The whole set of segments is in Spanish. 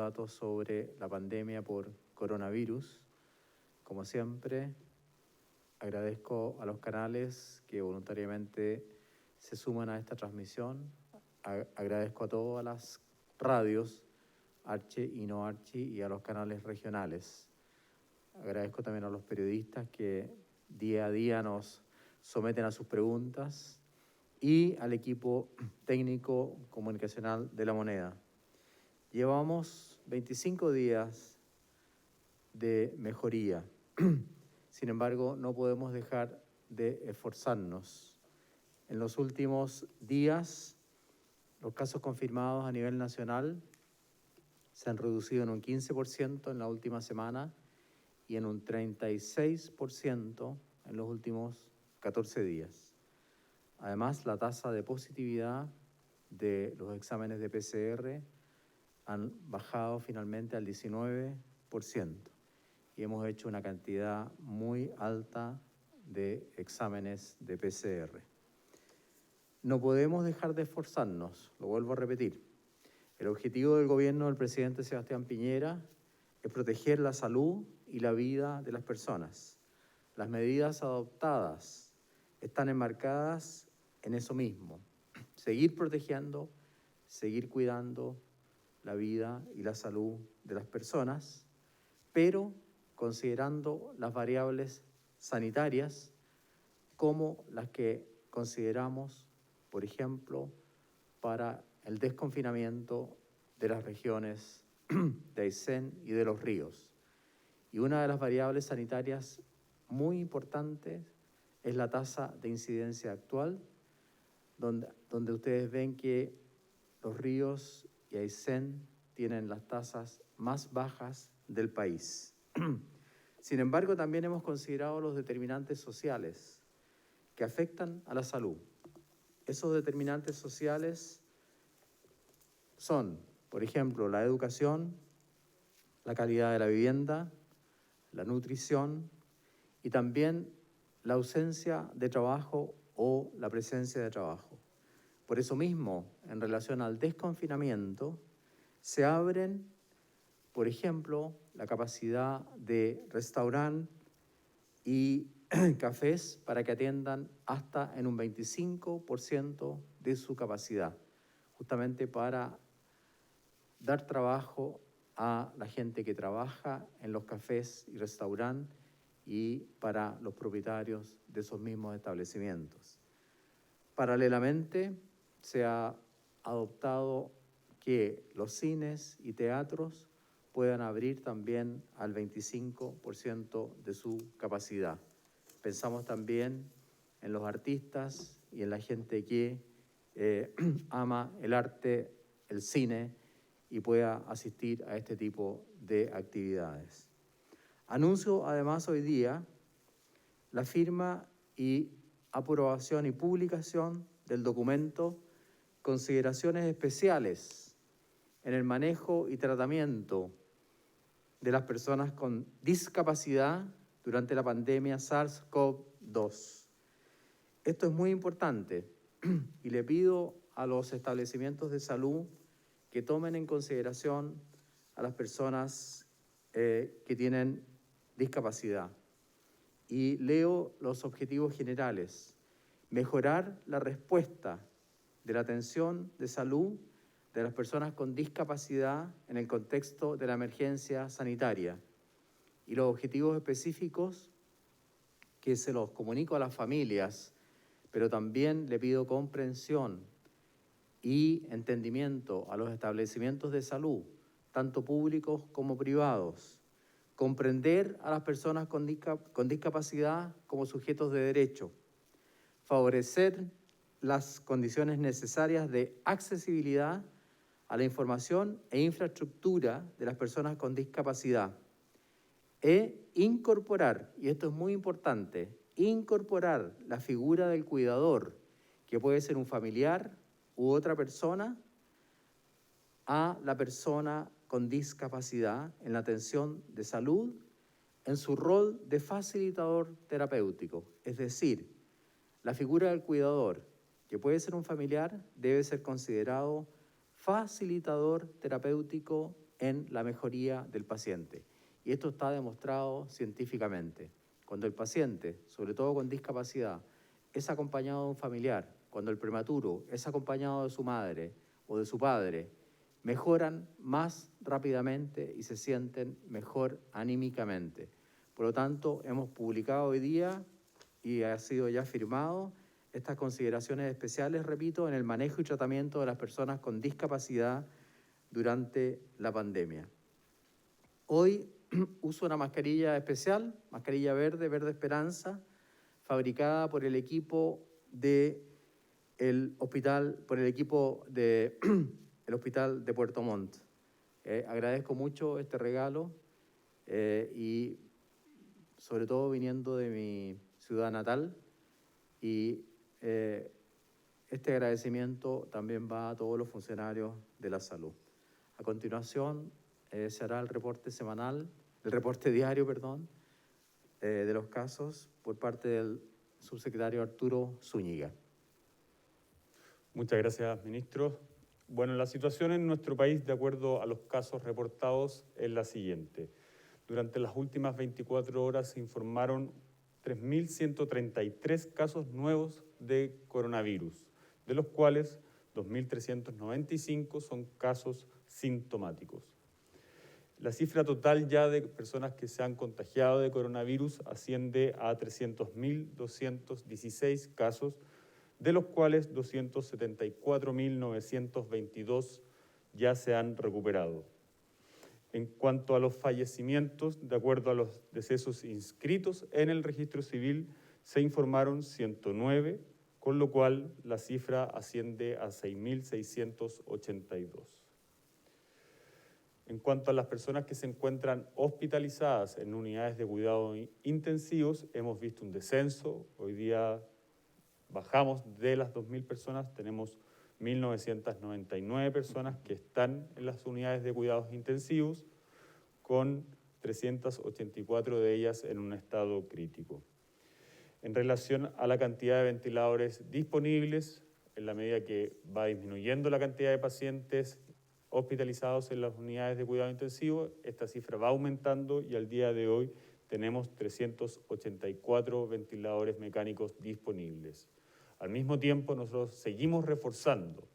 datos sobre la pandemia por coronavirus. Como siempre, agradezco a los canales que voluntariamente se suman a esta transmisión. Agradezco a todas las radios, Archi y no Archi, y a los canales regionales. Agradezco también a los periodistas que día a día nos someten a sus preguntas y al equipo técnico comunicacional de La Moneda. Llevamos 25 días de mejoría. Sin embargo, no podemos dejar de esforzarnos. En los últimos días, los casos confirmados a nivel nacional se han reducido en un 15% en la última semana y en un 36% en los últimos 14 días. Además, la tasa de positividad de los exámenes de PCR han bajado finalmente al 19% y hemos hecho una cantidad muy alta de exámenes de PCR. No podemos dejar de esforzarnos, lo vuelvo a repetir. El objetivo del gobierno del presidente Sebastián Piñera es proteger la salud y la vida de las personas. Las medidas adoptadas están enmarcadas en eso mismo: seguir protegiendo, seguir cuidando la vida y la salud de las personas, pero considerando las variables sanitarias como las que consideramos, por ejemplo, para el desconfinamiento de las regiones de Aysén y de Los Ríos. Y una de las variables sanitarias muy importantes es la tasa de incidencia actual, donde ustedes ven que Los Ríos y Aysén tienen las tasas más bajas del país. Sin embargo, también hemos considerado los determinantes sociales que afectan a la salud. Esos determinantes sociales son, por ejemplo, la educación, la calidad de la vivienda, la nutrición y también la ausencia de trabajo o la presencia de trabajo. Por eso mismo, en relación al desconfinamiento, se abren, por ejemplo, la capacidad de restaurantes y cafés para que atiendan hasta en un 25% de su capacidad, justamente para dar trabajo a la gente que trabaja en los cafés y restaurantes y para los propietarios de esos mismos establecimientos. Paralelamente, se ha adoptado que los cines y teatros puedan abrir también al 25% de su capacidad. Pensamos también en los artistas y en la gente que ama el arte, el cine, y pueda asistir a este tipo de actividades. Anuncio además hoy día la firma y aprobación y publicación del documento Consideraciones Especiales en el manejo y tratamiento de las personas con discapacidad durante la pandemia SARS-CoV-2. Esto es muy importante y le pido a los establecimientos de salud que tomen en consideración a las personas que tienen discapacidad. Y leo los objetivos generales: mejorar la respuesta de la atención de salud de las personas con discapacidad en el contexto de la emergencia sanitaria. Y los objetivos específicos que se los comunico a las familias, pero también le pido comprensión y entendimiento a los establecimientos de salud, tanto públicos como privados. Comprender a las personas con discapacidad como sujetos de derecho. Favorecer las condiciones necesarias de accesibilidad a la información e infraestructura de las personas con discapacidad. E incorporar, y esto es muy importante, incorporar la figura del cuidador, que puede ser un familiar u otra persona, a la persona con discapacidad en la atención de salud en su rol de facilitador terapéutico. Es decir, la figura del cuidador, que puede ser un familiar, debe ser considerado facilitador terapéutico en la mejoría del paciente. Y esto está demostrado científicamente. Cuando el paciente, sobre todo con discapacidad, es acompañado de un familiar, cuando el prematuro es acompañado de su madre o de su padre, mejoran más rápidamente y se sienten mejor anímicamente. Por lo tanto, hemos publicado hoy día y ha sido ya firmado estas consideraciones especiales, repito, en el manejo y tratamiento de las personas con discapacidad durante la pandemia. Hoy uso una mascarilla especial, mascarilla verde, Verde Esperanza, fabricada por el equipo de el hospital de Puerto Montt. Agradezco mucho este regalo y sobre todo viniendo de mi ciudad natal, y este agradecimiento también va a todos los funcionarios de la salud. A continuación se hará el reporte diario, de los casos por parte del subsecretario Arturo Zúñiga. Muchas gracias, ministro. Bueno, la situación en nuestro país, de acuerdo a los casos reportados, es la siguiente. Durante las últimas 24 horas se informaron 3.133 casos nuevos de coronavirus, de los cuales 2.395 son casos sintomáticos. La cifra total ya de personas que se han contagiado de coronavirus asciende a 300.216 casos, de los cuales 274.922 ya se han recuperado. En cuanto a los fallecimientos, de acuerdo a los decesos inscritos en el registro civil, se informaron 109, con lo cual la cifra asciende a 6.682. En cuanto a las personas que se encuentran hospitalizadas en unidades de cuidados intensivos, hemos visto un descenso. Hoy día bajamos de las 2.000 personas, tenemos 1.999 personas que están en las unidades de cuidados intensivos, con 384 de ellas en un estado crítico. En relación a la cantidad de ventiladores disponibles, en la medida que va disminuyendo la cantidad de pacientes hospitalizados en las unidades de cuidado intensivo, esta cifra va aumentando y al día de hoy tenemos 384 ventiladores mecánicos disponibles. Al mismo tiempo, nosotros seguimos reforzando,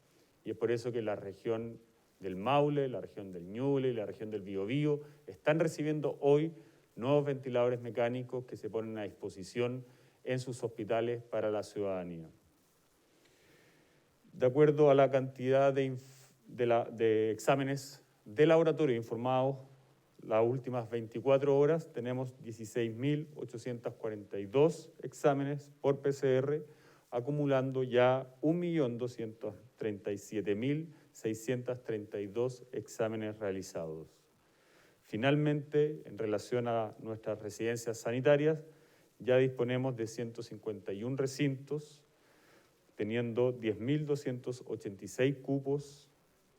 y es por eso que la región del Maule, la región del Ñuble y la región del Biobío están recibiendo hoy nuevos ventiladores mecánicos que se ponen a disposición en sus hospitales para la ciudadanía. De acuerdo a la cantidad de exámenes de laboratorio informados, las últimas 24 horas tenemos 16.842 exámenes por PCR, acumulando ya 1.237.632 exámenes realizados. Finalmente, en relación a nuestras residencias sanitarias, ya disponemos de 151 recintos, teniendo 10.286 cupos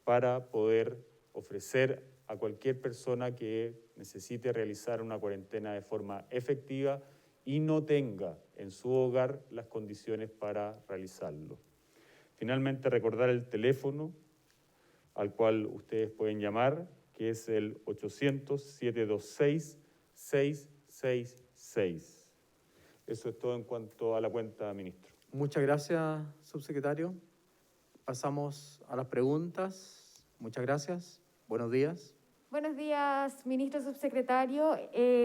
para poder ofrecer a cualquier persona que necesite realizar una cuarentena de forma efectiva y no tenga en su hogar las condiciones para realizarlo. Finalmente, recordar el teléfono al cual ustedes pueden llamar, que es el 800-726-666. Eso es todo en cuanto a la cuenta, ministro. Muchas gracias, subsecretario. Pasamos a las preguntas. Muchas gracias. Buenos días. Buenos días, ministro subsecretario.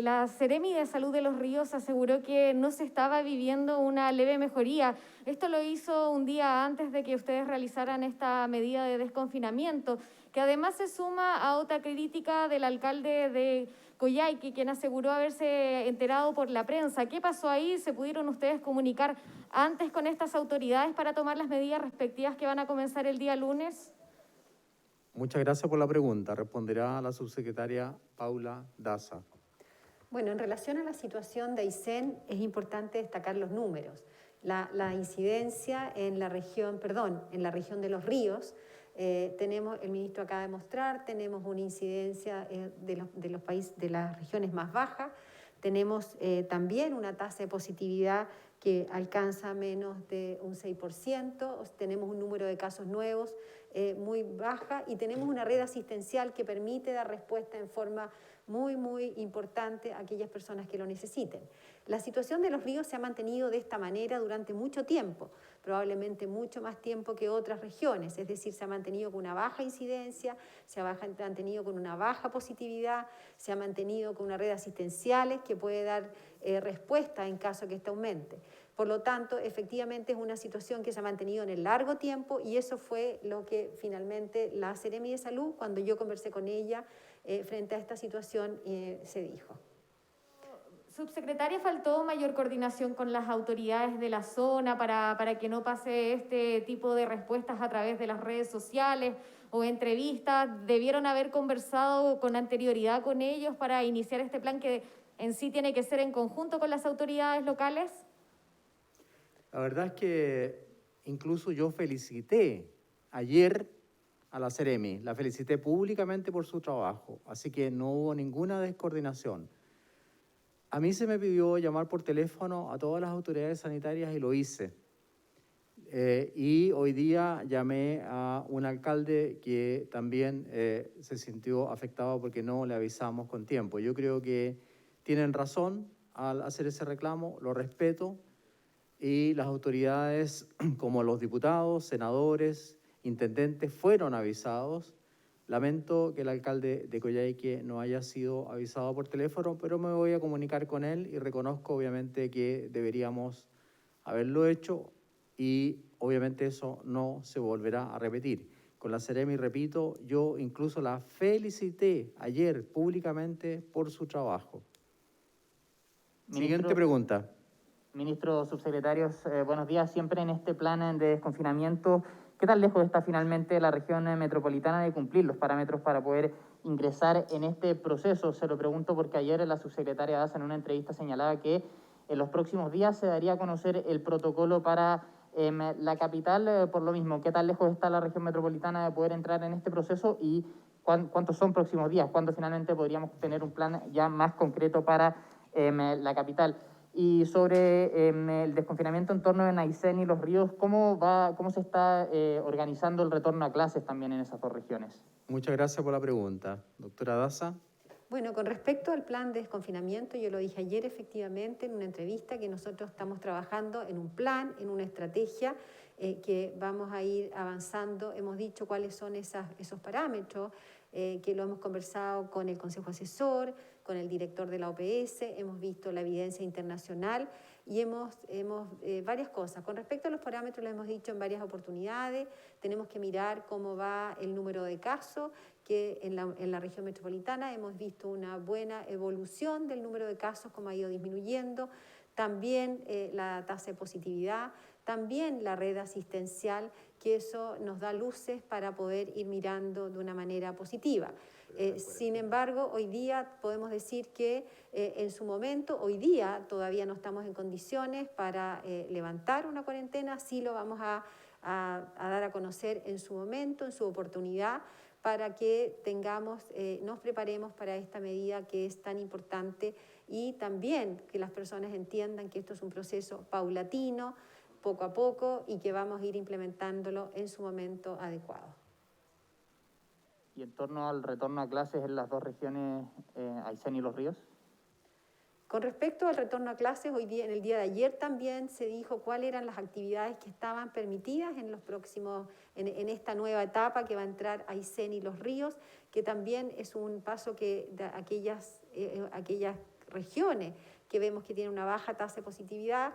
La Seremi de Salud de Los Ríos aseguró que no se estaba viviendo una leve mejoría. Esto lo hizo un día antes de que ustedes realizaran esta medida de desconfinamiento, que además se suma a otra crítica del alcalde de Coyhaique, quien aseguró haberse enterado por la prensa. ¿Qué pasó ahí? ¿Se pudieron ustedes comunicar antes con estas autoridades para tomar las medidas respectivas que van a comenzar el día lunes? Muchas gracias por la pregunta. Responderá la subsecretaria Paula Daza. Bueno, en relación a la situación de Aysén, es importante destacar los números. La incidencia en la región de Los Ríos, tenemos, el ministro acaba de mostrar, tenemos una incidencia de las regiones más bajas, tenemos también una tasa de positividad que alcanza menos de un 6%, tenemos un número de casos nuevos muy baja y tenemos una red asistencial que permite dar respuesta en forma muy, muy importante a aquellas personas que lo necesiten. La situación de los ríos se ha mantenido de esta manera durante mucho tiempo, probablemente mucho más tiempo que otras regiones, es decir, se ha mantenido con una baja incidencia, se ha mantenido con una baja positividad, se ha mantenido con una red asistenciales que puede dar respuesta en caso que ésta aumente. Por lo tanto, efectivamente es una situación que se ha mantenido en el largo tiempo y eso fue lo que finalmente la Seremi de Salud, cuando yo conversé con ella frente a esta situación, se dijo. Subsecretaria, ¿faltó mayor coordinación con las autoridades de la zona para que no pase este tipo de respuestas a través de las redes sociales o entrevistas? ¿Debieron haber conversado con anterioridad con ellos para iniciar este plan que en sí tiene que ser en conjunto con las autoridades locales? La verdad es que incluso yo felicité ayer a la Seremi, la felicité públicamente por su trabajo, así que no hubo ninguna descoordinación. A mí se me pidió llamar por teléfono a todas las autoridades sanitarias y lo hice. Y hoy día llamé a un alcalde que también se sintió afectado porque no le avisamos con tiempo. Yo creo que tienen razón al hacer ese reclamo, lo respeto, y las autoridades como los diputados, senadores, intendentes fueron avisados. Lamento que el alcalde de Coyhaique no haya sido avisado por teléfono, pero me voy a comunicar con él y reconozco obviamente que deberíamos haberlo hecho y obviamente eso no se volverá a repetir. Con la Seremi, repito, yo incluso la felicité ayer públicamente por su trabajo. Siguiente pregunta. Ministros, subsecretarios, buenos días. Siempre en este plan de desconfinamiento, ¿qué tan lejos está finalmente la región metropolitana de cumplir los parámetros para poder ingresar en este proceso? Se lo pregunto porque ayer la subsecretaria Daza en una entrevista señalaba que en los próximos días se daría a conocer el protocolo para la capital. Por lo mismo, ¿qué tan lejos está la región metropolitana de poder entrar en este proceso y cuántos son próximos días? ¿Cuándo finalmente podríamos tener un plan ya más concreto para la capital? Y sobre el desconfinamiento en torno de Aysén y Los Ríos, ¿cómo se está organizando el retorno a clases también en esas dos regiones? Muchas gracias por la pregunta. Doctora Daza. Bueno, con respecto al plan de desconfinamiento, yo lo dije ayer efectivamente en una entrevista que nosotros estamos trabajando en un plan, en una estrategia que vamos a ir avanzando. Hemos dicho cuáles son esos parámetros, que lo hemos conversado con el Consejo Asesor, con el director de la OPS, hemos visto la evidencia internacional y hemos varias cosas. Con respecto a los parámetros, lo hemos dicho en varias oportunidades, tenemos que mirar cómo va el número de casos, que en la región metropolitana hemos visto una buena evolución del número de casos, cómo ha ido disminuyendo, también la tasa de positividad, también la red asistencial, que eso nos da luces para poder ir mirando de una manera positiva. Sin embargo, hoy día podemos decir que en su momento, hoy día todavía no estamos en condiciones para levantar una cuarentena, sí lo vamos a dar a conocer en su momento, en su oportunidad, para que nos preparemos para esta medida que es tan importante y también que las personas entiendan que esto es un proceso paulatino, poco a poco, y que vamos a ir implementándolo en su momento adecuado. ¿Y en torno al retorno a clases en las dos regiones, Aysén y Los Ríos? Con respecto al retorno a clases, hoy día, en el día de ayer también se dijo cuáles eran las actividades que estaban permitidas en los próximos, en esta nueva etapa que va a entrar Aysén y Los Ríos, que también es un paso que de aquellas regiones que vemos que tienen una baja tasa de positividad,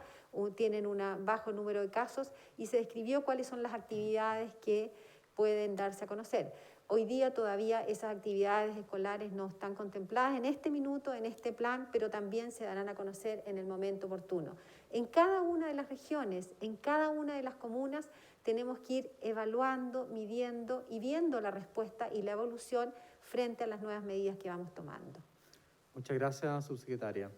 tienen un bajo número de casos, y se describió cuáles son las actividades que pueden darse a conocer. Hoy día todavía esas actividades escolares no están contempladas en este minuto, en este plan, pero también se darán a conocer en el momento oportuno. En cada una de las regiones, en cada una de las comunas, tenemos que ir evaluando, midiendo y viendo la respuesta y la evolución frente a las nuevas medidas que vamos tomando. Muchas gracias, subsecretaria.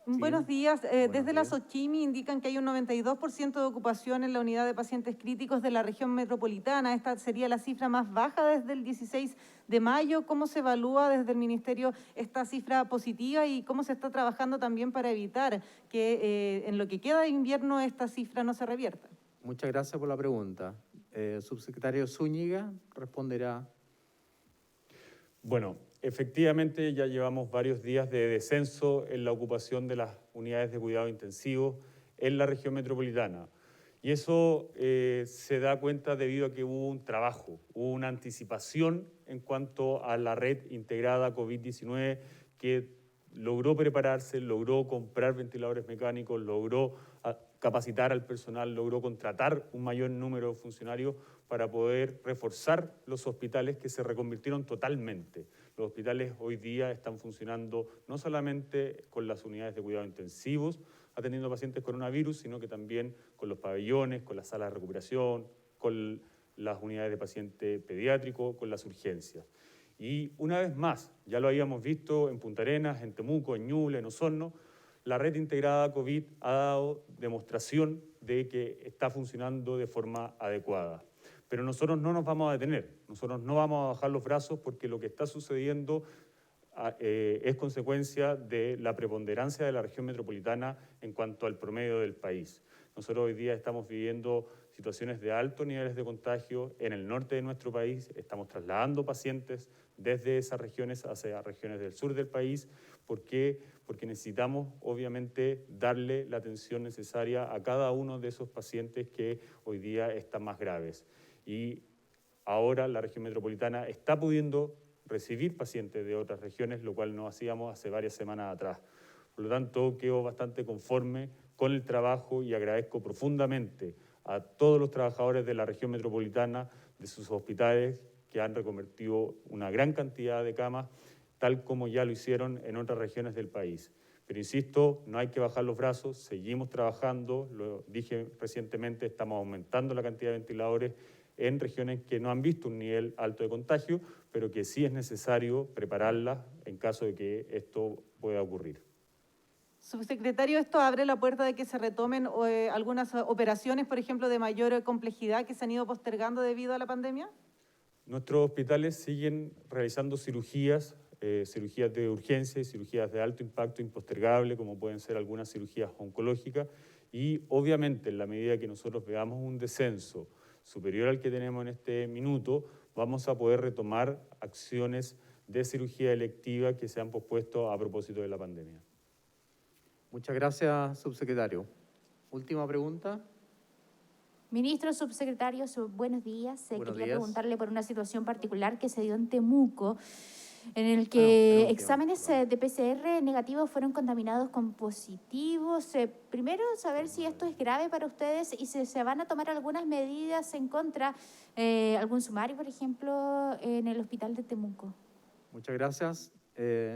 Buenos días. Desde la días. SOCHIMI indican que hay un 92% de ocupación en la unidad de pacientes críticos de la región metropolitana. Esta sería la cifra más baja desde el 16 de mayo. ¿Cómo se evalúa desde el Ministerio esta cifra positiva y cómo se está trabajando también para evitar que en lo que queda de invierno esta cifra no se revierta? Muchas gracias por la pregunta. Subsecretario Zúñiga responderá. Bueno, efectivamente ya llevamos varios días de descenso en la ocupación de las unidades de cuidado intensivo en la región metropolitana. Y eso se da cuenta debido a que hubo un trabajo, hubo una anticipación en cuanto a la red integrada COVID-19 que logró prepararse, logró comprar ventiladores mecánicos, logró capacitar al personal, logró contratar un mayor número de funcionarios para poder reforzar los hospitales que se reconvirtieron totalmente. Los hospitales hoy día están funcionando no solamente con las unidades de cuidado intensivos, atendiendo pacientes coronavirus, sino que también con los pabellones, con las salas de recuperación, con las unidades de paciente pediátrico, con las urgencias. Y una vez más, ya lo habíamos visto en Punta Arenas, en Temuco, en Ñuble, en Osorno, la red integrada COVID ha dado demostración de que está funcionando de forma adecuada. Pero nosotros no nos vamos a detener, nosotros no vamos a bajar los brazos porque lo que está sucediendo es consecuencia de la preponderancia de la región metropolitana en cuanto al promedio del país. Nosotros hoy día estamos viviendo situaciones de altos niveles de contagio en el norte de nuestro país, estamos trasladando pacientes desde esas regiones hacia regiones del sur del país. ¿Por qué? Porque necesitamos, obviamente, darle la atención necesaria a cada uno de esos pacientes que hoy día están más graves. Y ahora la región metropolitana está pudiendo recibir pacientes de otras regiones, lo cual no hacíamos hace varias semanas atrás. Por lo tanto, quedo bastante conforme con el trabajo y agradezco profundamente a todos los trabajadores de la región metropolitana, de sus hospitales, que han reconvertido una gran cantidad de camas, tal como ya lo hicieron en otras regiones del país. Pero insisto, no hay que bajar los brazos, seguimos trabajando, lo dije recientemente, estamos aumentando la cantidad de ventiladores en regiones que no han visto un nivel alto de contagio, pero que sí es necesario prepararlas en caso de que esto pueda ocurrir. Subsecretario, ¿esto abre la puerta de que se retomen algunas operaciones, por ejemplo, de mayor complejidad que se han ido postergando debido a la pandemia? Nuestros hospitales siguen realizando cirugías de urgencia y cirugías de alto impacto impostergable, como pueden ser algunas cirugías oncológicas, y obviamente en la medida que nosotros veamos un descenso superior al que tenemos en este minuto, vamos a poder retomar acciones de cirugía electiva que se han pospuesto a propósito de la pandemia. Muchas gracias, subsecretario. Última pregunta. Ministro, subsecretario, buenos días. Buenos Quería días. preguntarle por una situación particular que se dio en Temuco, en el que exámenes de PCR negativos fueron contaminados con positivos. Primero, saber si esto es grave para ustedes y si se van a tomar algunas medidas en contra, algún sumario, por ejemplo, en el hospital de Temuco. Muchas gracias.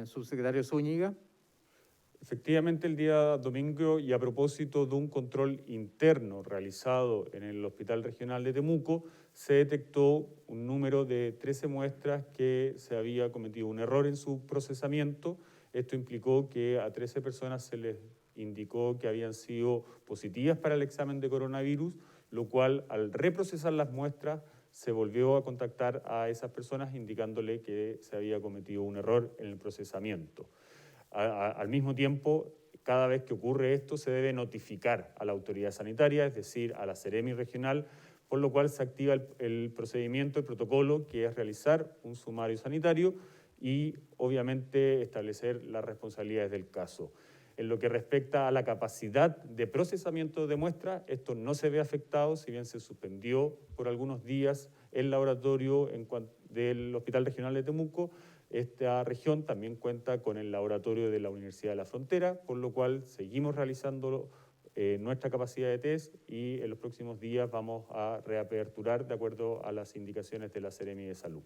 Subsecretario Zúñiga. Efectivamente, el día domingo, y a propósito de un control interno realizado en el Hospital Regional de Temuco, se detectó un número de 13 muestras que se había cometido un error en su procesamiento. Esto implicó que a 13 personas se les indicó que habían sido positivas para el examen de coronavirus, lo cual, al reprocesar las muestras, se volvió a contactar a esas personas indicándole que se había cometido un error en el procesamiento. Al mismo tiempo, cada vez que ocurre esto, se debe notificar a la autoridad sanitaria, es decir, a la Seremi regional, por lo cual se activa el procedimiento, el protocolo, que es realizar un sumario sanitario y, obviamente, establecer las responsabilidades del caso. En lo que respecta a la capacidad de procesamiento de muestras, esto no se ve afectado, si bien se suspendió por algunos días el laboratorio del Hospital Regional de Temuco. Esta región también cuenta con el laboratorio de la Universidad de la Frontera, por lo cual seguimos realizando nuestra capacidad de test y en los próximos días vamos a reaperturar de acuerdo a las indicaciones de la Seremi de Salud.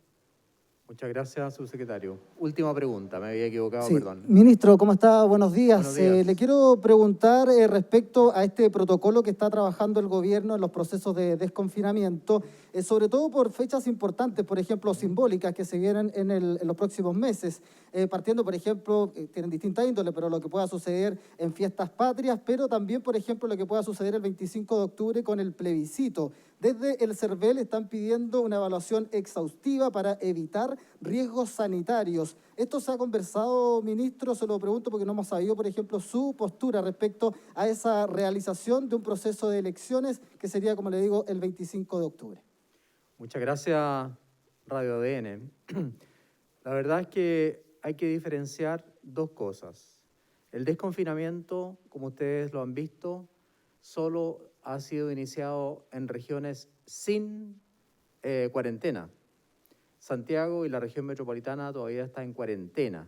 Muchas gracias, subsecretario. Última pregunta, me había equivocado, Sí. perdón. Ministro, ¿cómo está? Buenos días. Buenos días. Le quiero preguntar respecto a este protocolo que está trabajando el gobierno en los procesos de desconfinamiento, sobre todo por fechas importantes, por ejemplo, simbólicas que se vienen en los próximos meses, partiendo, por ejemplo, tienen distinta índole, pero lo que pueda suceder en fiestas patrias, pero también, por ejemplo, lo que pueda suceder el 25 de octubre con el plebiscito. Desde el CERVEL están pidiendo una evaluación exhaustiva para evitar riesgos sanitarios. ¿Esto se ha conversado, ministro? Se lo pregunto porque no hemos sabido, por ejemplo, su postura respecto a esa realización de un proceso de elecciones que sería, como le digo, el 25 de octubre. Muchas gracias, Radio ADN. La verdad es que hay que diferenciar dos cosas. El desconfinamiento, como ustedes lo han visto, solo ha sido iniciado en regiones sin cuarentena. Santiago y la región metropolitana todavía está en cuarentena.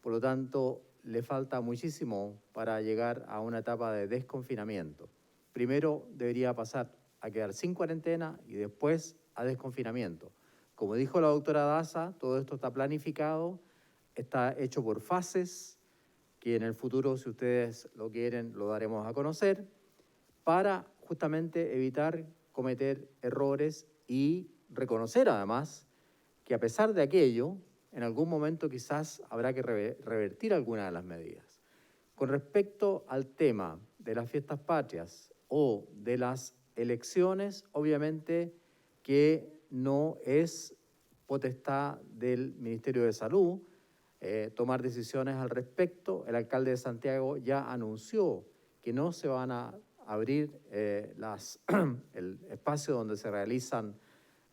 Por lo tanto, le falta muchísimo para llegar a una etapa de desconfinamiento. Primero debería pasar a quedar sin cuarentena y después a desconfinamiento. Como dijo la doctora Daza, todo esto está planificado, está hecho por fases, que en el futuro, si ustedes lo quieren, lo daremos a conocer, para justamente evitar cometer errores y reconocer además que a pesar de aquello, en algún momento quizás habrá que revertir alguna de las medidas. Con respecto al tema de las fiestas patrias o de las elecciones, obviamente que no es potestad del Ministerio de Salud tomar decisiones al respecto. El alcalde de Santiago ya anunció que no se van a abrir el espacio donde se realizan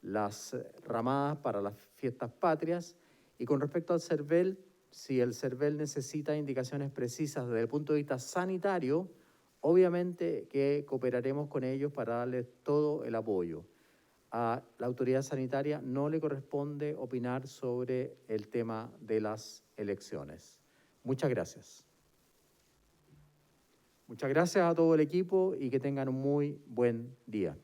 las ramadas para las fiestas patrias. Y con respecto al CERVEL, si el CERVEL necesita indicaciones precisas desde el punto de vista sanitario, obviamente que cooperaremos con ellos para darles todo el apoyo. A la autoridad sanitaria no le corresponde opinar sobre el tema de las elecciones. Muchas gracias. Muchas gracias a todo el equipo y que tengan un muy buen día.